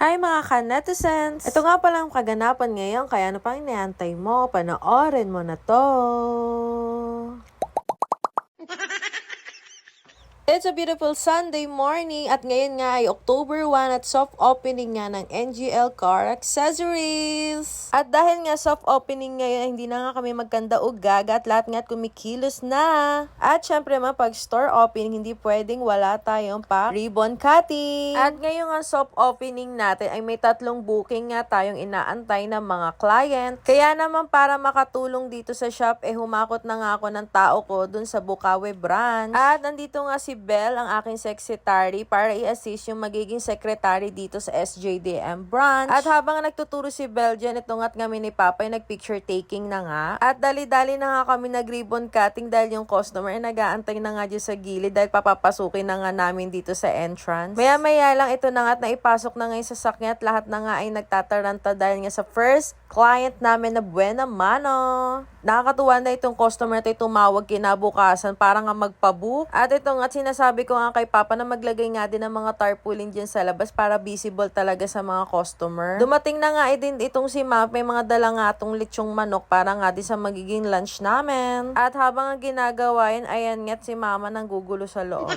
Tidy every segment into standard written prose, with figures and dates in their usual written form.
Hi mga ka-netizens! Ito nga pala ang kaganapan ngayon, kaya ano pang inaantay mo? Panoorin mo na to! It's a beautiful Sunday morning at ngayon nga ay October 1 at soft opening nga ng NGL Car Accessories. At dahil nga soft opening ngayon, hindi na nga kami magkanda o gaga at lahat nga kumikilos na. At syempre pag store opening, hindi pwedeng wala tayong pa ribbon cutting. At ngayon nga soft opening natin ay may 3 booking nga tayong inaantay ng mga client. Kaya naman para makatulong dito sa shop, humakot na nga ako ng tao ko dun sa Bukawi branch. At nandito nga si Belle, ang aking secretary, para i-assist yung magiging secretary dito sa SJDM branch. At habang nagtuturo si Belle dyan, ito nga't kami ni Papa ay nag-picture taking na nga. At dali-dali na nga kami nag-ribbon cutting dahil yung customer ay nag-aantay na nga dyan sa gilid dahil papapasukin na nga namin dito sa entrance. Maya-maya lang ito na nga't naipasok na nga yung sasakyan at lahat na nga ay nagtataranta dahil nga sa first client namin na Buena Mano. Nakakatuwa na itong customer na tumawag kinabukasan para nga magpabook. At ito nga sinasabi ko nga kay Papa na maglagay nga din ng mga tarpaulin dyan sa labas para visible talaga sa mga customer. Dumating na nga din itong si Ma'am, may mga dala nga itong lechong manok para nga din sa magiging lunch namin. At habang ang ginagawa yun, ayan nga't si Mama nang gugulo sa loob.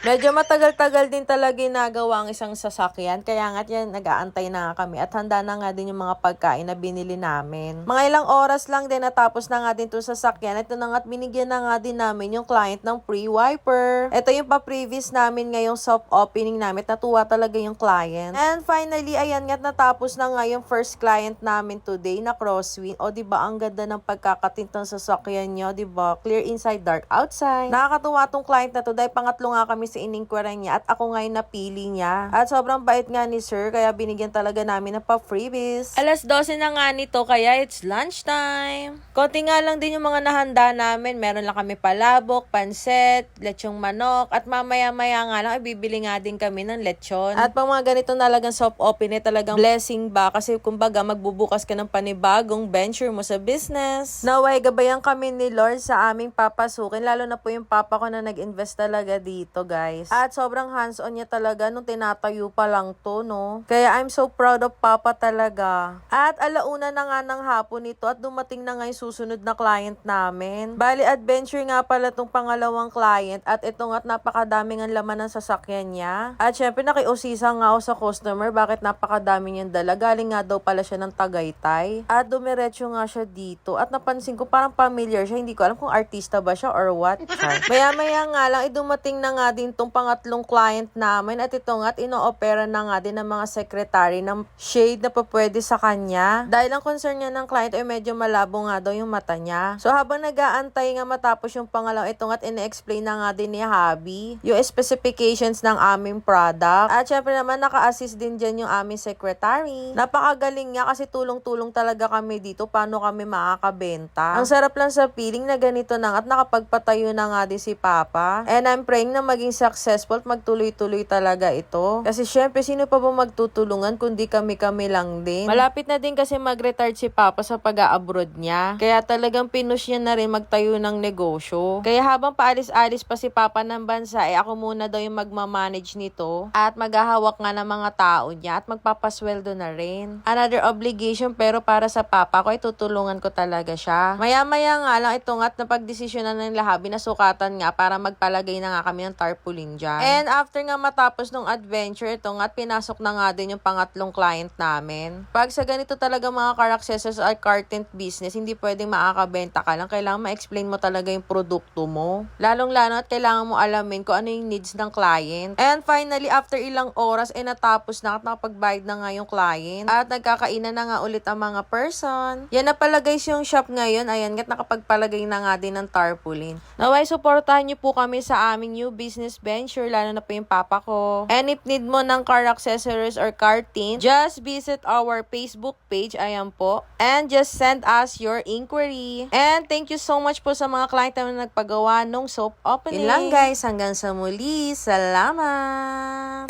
Medyo matagal-tagal din talaga ginagawa ang isang sasakyan, kaya nga't yan nag-aantay na nga kami at handa na nga din yung mga pagkain na binili namin. Mga ilang oras lang din natapos na nga din itong sasakyan. Ito na nga't binigyan na nga din namin yung client ng free wiper. Ito yung pa-previous namin ngayong soft opening namin. Natuwa talaga yung client. And finally, ayan nga't natapos na nga yung first client namin today na crosswind. O diba, ang ganda ng pagkakatint ng sasakyan nyo, diba? Clear inside, dark outside. Nakakatuwa tong client na to dahil pangatlo nga kami sa iningkwaran niya at ako ngayon napili niya. At sobrang bait nga ni sir, kaya binigyan talaga namin ng pa-freebies. Alas 12 na nga nito, kaya it's lunchtime. Konti nga lang din yung mga nahanda namin. Meron lang kami palabok, pansit, lechong manok, at mamaya-maya nga lang, bibili nga din kami ng lechon. At pang mga ganito talagang soft open, talagang blessing ba? Kasi kumbaga, magbubukas ka ng panibagong venture mo sa business. Naway, gabayan kami ni Lord sa aming papasukin, lalo na po yung papa ko na nag-invest talaga dito, guys. At sobrang hands-on niya talaga nung tinatayo pa lang to, no? Kaya I'm so proud of papa talaga. At alauna na nga ng hapon nito at dumating na nga yung susunod na client namin. Bali, adventure nga pala tong pangalawang client at ito nga't napakadaming ang laman ng sasakyan niya. At syempre nakiusisa nga ako sa customer bakit napakadami niyang dala. Galing nga daw pala siya ng Tagaytay. At dumiretso nga siya dito at napansin ko parang familiar siya. Hindi ko alam kung artista ba siya or what. Maya-maya nga lang, dumating na nga din tong pangatlong client namin at ito nga't ino-opera na nga din ng mga secretary ng shade na pwede sa kanya. Dahil ang concern niya ng client ay medyo malabo nga daw yung mata niya. So habang nag-aantay nga matapos yung pangalaw, ito nga't ine-explain na nga din ni Habi yung specifications ng aming product. At syempre naman naka-assist din dyan yung aming secretary. Napakagaling nga kasi tulong-tulong talaga kami dito paano kami makakabenta. Ang sarap lang sa feeling na ganito na at nakapagpatayo na nga din si Papa. And I'm praying na maging successful at magtuloy-tuloy talaga ito. Kasi syempre sino pa ba magtutulungan kundi kami-kami lang din. Malapit na din kasi mag-retire si Papa sa pag-a-abroad niya. Kaya talagang pinush niya na rin magtayo ng negosyo. Kaya habang paalis-alis pa si Papa ng bansa, ako muna daw yung magmamanage nito at maghahawak nga ng mga tao niya at magpapasweldo na rin. Another obligation pero para sa Papa ko ay tutulungan ko talaga siya. Maya-maya nga lang ito nga't napagdesisyonan ng lahabi na sukatan nga para magpalagay na nga kami ng tarpaulin dyan. And after nga matapos ng adventure, ito nga't pinasok na nga din yung pangatlong client namin. Pag sa ganito talaga mga car accessories at car tint business, hindi pwedeng makakabenta ka lang. Kailangan ma-explain mo talaga yung produkto mo. Lalong-lalo at kailangan mo alamin kung ano yung needs ng client. And finally, after ilang oras, natapos na at nakapagbayad na nga yung client. At nagkakainan na nga ulit ang mga person. Yan na pala guys yung shop ngayon. Ayan, nga't nakapagpalagay na nga din ng tarpaulin. Naway, supportahan niyo po kami sa aming new business venture, lalo na po yung papa ko. And if need mo ng car accessories or car tint, just visit our Facebook page. Ayan po. And just send us your inquiry. And thank you so much po sa mga client na nagpagawa nung soap opening. Yun lang guys, hanggang sa muli. Salamat!